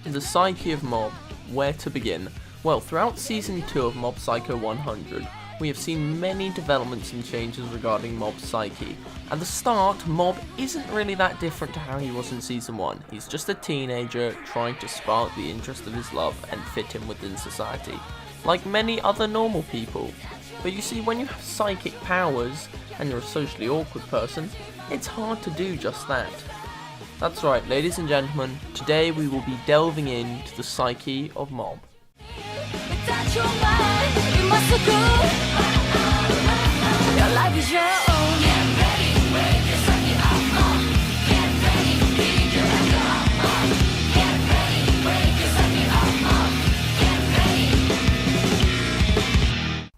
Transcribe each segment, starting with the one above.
is the psyche of Mob. Where to begin? Well, throughout Season 2 of Mob Psycho 100, we have seen many developments and changes regarding Mob's psyche. At the start, Mob isn't really that different to how he was in Season 1. He's just a teenager trying to spark the interest of his love and fit in within society, like many other normal people. But you see, when you have psychic powers and you're a socially awkward person, it's hard to do just that. That's right, ladies and gentlemen, today we will be delving into the psyche of Mob.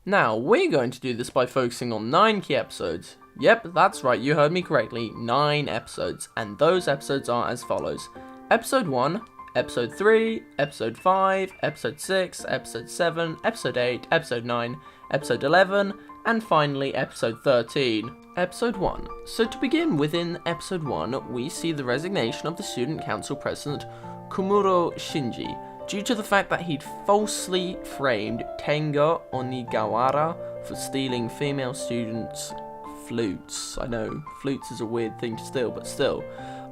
Now, we're going to do this by focusing on 9 key episodes. Yep, that's right, you heard me correctly, 9 episodes, and those episodes are as follows. Episode 1, Episode 3, Episode 5, Episode 6, Episode 7, Episode 8, Episode 9, Episode 11, and finally Episode 13. Episode 1. So to begin within Episode 1, we see the resignation of the Student Council President Komuro Shinji, due to the fact that he'd falsely framed Tenga Onigawara for stealing female students' flutes. I know, flutes is a weird thing to steal, but still.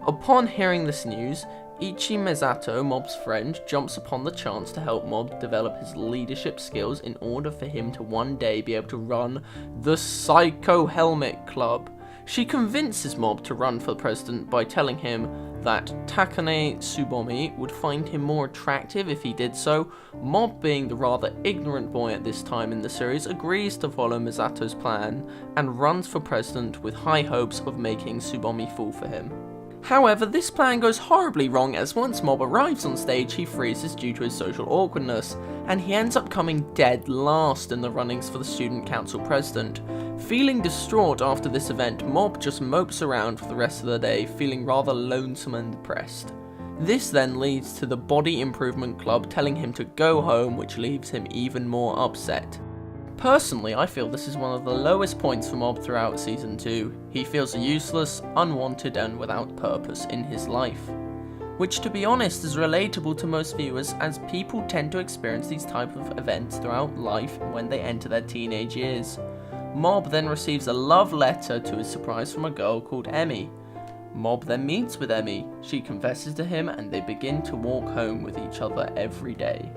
Upon hearing this news, Ichi Misato, Mob's friend, jumps upon the chance to help Mob develop his leadership skills in order for him to one day be able to run the Psycho Helmet Club. She convinces Mob to run for president by telling him that Takane Tsubomi would find him more attractive if he did so. Mob, being the rather ignorant boy at this time in the series, agrees to follow Misato's plan and runs for president with high hopes of making Tsubomi fall for him. However, this plan goes horribly wrong, as once Mob arrives on stage, he freezes due to his social awkwardness, and he ends up coming dead last in the runnings for the Student Council President. Feeling distraught after this event, Mob just mopes around for the rest of the day, feeling rather lonesome and depressed. This then leads to the Body Improvement Club telling him to go home, which leaves him even more upset. Personally, I feel this is one of the lowest points for Mob throughout Season 2. He feels useless, unwanted, and without purpose in his life. Which, to be honest, is relatable to most viewers, as people tend to experience these type of events throughout life when they enter their teenage years. Mob then receives a love letter to his surprise from a girl called Emmy. Mob then meets with Emmy. She confesses to him and they begin to walk home with each other every day.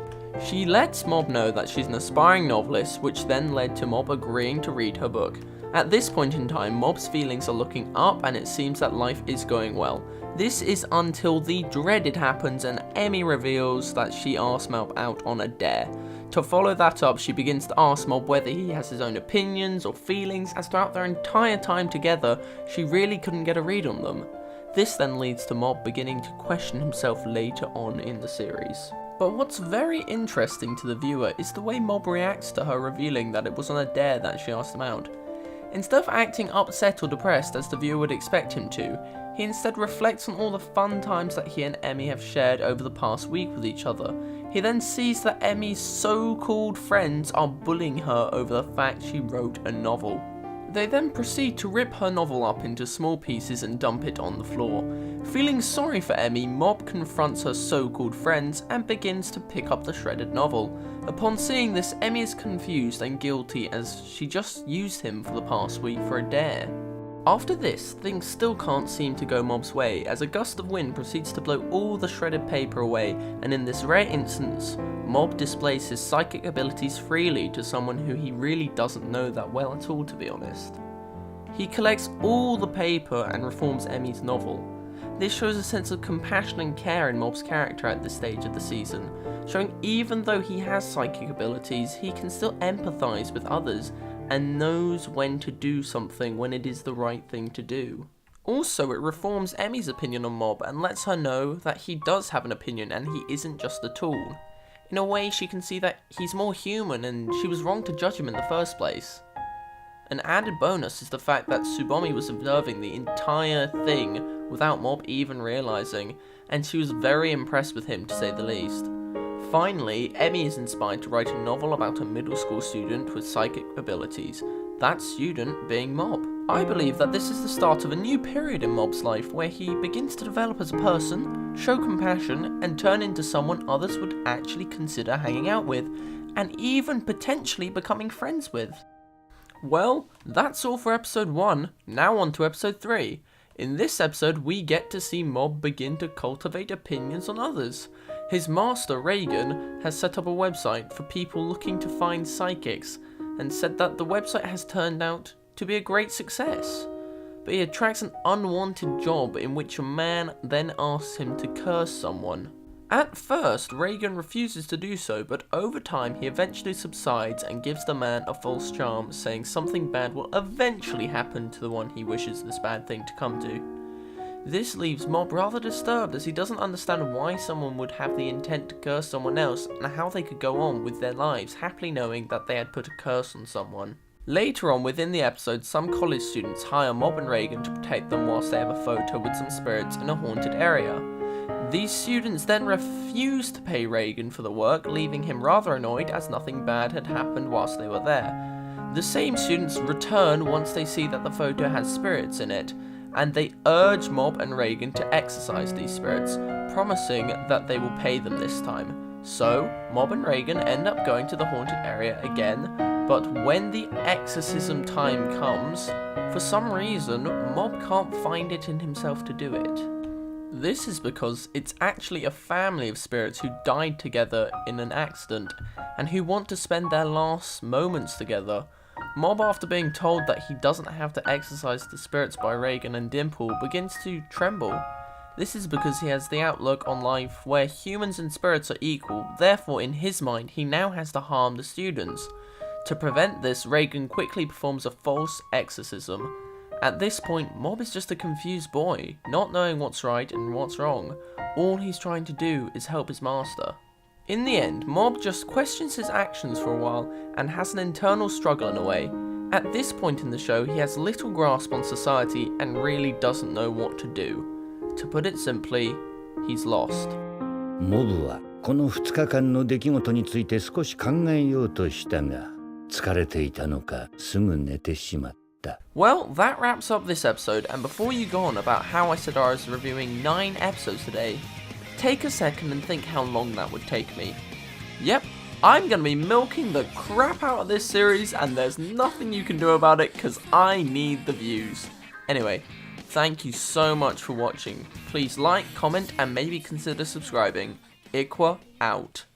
She lets Mob know that she's an aspiring novelist, which then led to Mob agreeing to read her book. At this point in time, Mob's feelings are looking up and it seems that life is going well. This is until the dreaded happens and Emmy reveals that she asked Mob out on a dare. To follow that up, she begins to ask Mob whether he has his own opinions or feelings, as throughout their entire time together, she really couldn't get a read on them. This then leads to Mob beginning to question himself later on in the series. But what's very interesting to the viewer is the way Mob reacts to her revealing that it was on a dare that she asked him out. Instead of acting upset or depressed as the viewer would expect him to, he instead reflects on all the fun times that he and Emmy have shared over the past week with each other. He then sees that Emmy's so-called friends are bullying her over the fact she wrote a novel. They then proceed to rip her novel up into small pieces and dump it on the floor. Feeling sorry for Emmy, Mob confronts her so-called friends and begins to pick up the shredded novel. Upon seeing this, Emmy is confused and guilty as she just used him for the past week for a dare. After this, things still can't seem to go Mob's way, as a gust of wind proceeds to blow all the shredded paper away, and in this rare instance, Mob displays his psychic abilities freely to someone who he really doesn't know that well at all, to be honest. He collects all the paper and reforms Emmy's novel. This shows a sense of compassion and care in Mob's character at this stage of the season, showing even though he has psychic abilities, he can still empathise with others and knows when to do something when it is the right thing to do. Also, it reforms Emmy's opinion on Mob and lets her know that he does have an opinion and he isn't just a tool. In a way, she can see that he's more human and she was wrong to judge him in the first place. An added bonus is the fact that Tsubomi was observing the entire thing without Mob even realising, and she was very impressed with him, to say the least. Finally, Emmy is inspired to write a novel about a middle school student with psychic abilities, that student being Mob. I believe that this is the start of a new period in Mob's life where he begins to develop as a person, show compassion, and turn into someone others would actually consider hanging out with, and even potentially becoming friends with. Well, that's all for episode 1, now on to episode 3. In this episode, we get to see Mob begin to cultivate opinions on others. His master, Reagan, has set up a website for people looking to find psychics, and said that the website has turned out to be a great success. But he attracts an unwanted job in which a man then asks him to curse someone. At first, Reagan refuses to do so, but over time he eventually subsides and gives the man a false charm, saying something bad will eventually happen to the one he wishes this bad thing to come to. This leaves Mob rather disturbed, as he doesn't understand why someone would have the intent to curse someone else and how they could go on with their lives happily knowing that they had put a curse on someone. Later on within the episode, some college students hire Mob and Reagan to protect them whilst they have a photo with some spirits in a haunted area. These students then refuse to pay Reagan for the work, leaving him rather annoyed as nothing bad had happened whilst they were there. The same students return once they see that the photo has spirits in it, and they urge Mob and Reagan to exorcise these spirits, promising that they will pay them this time. So, Mob and Reagan end up going to the haunted area again, but when the exorcism time comes, for some reason, Mob can't find it in himself to do it. This is because it's actually a family of spirits who died together in an accident, and who want to spend their last moments together. Mob, after being told that he doesn't have to exorcise the spirits by Reagan and Dimple, begins to tremble. This is because he has the outlook on life where humans and spirits are equal, therefore in his mind he now has to harm the students. To prevent this, Reagan quickly performs a false exorcism. At this point, Mob is just a confused boy, not knowing what's right and what's wrong. All he's trying to do is help his master. In the end, Mob just questions his actions for a while and has an internal struggle in a way. At this point in the show, he has little grasp on society and really doesn't know what to do. To put it simply, he's lost. モブはこの2日間の出来事について少し考えようとしたが、疲れていたのかすぐ寝てしまった。 Well, that wraps up this episode, and before you go on about how I said I was reviewing 9 episodes today, take a second and think how long that would take me. Yep, I'm gonna be milking the crap out of this series, and there's nothing you can do about it because I need the views. Anyway, thank you so much for watching. Please like, comment, and maybe consider subscribing. IQUA out.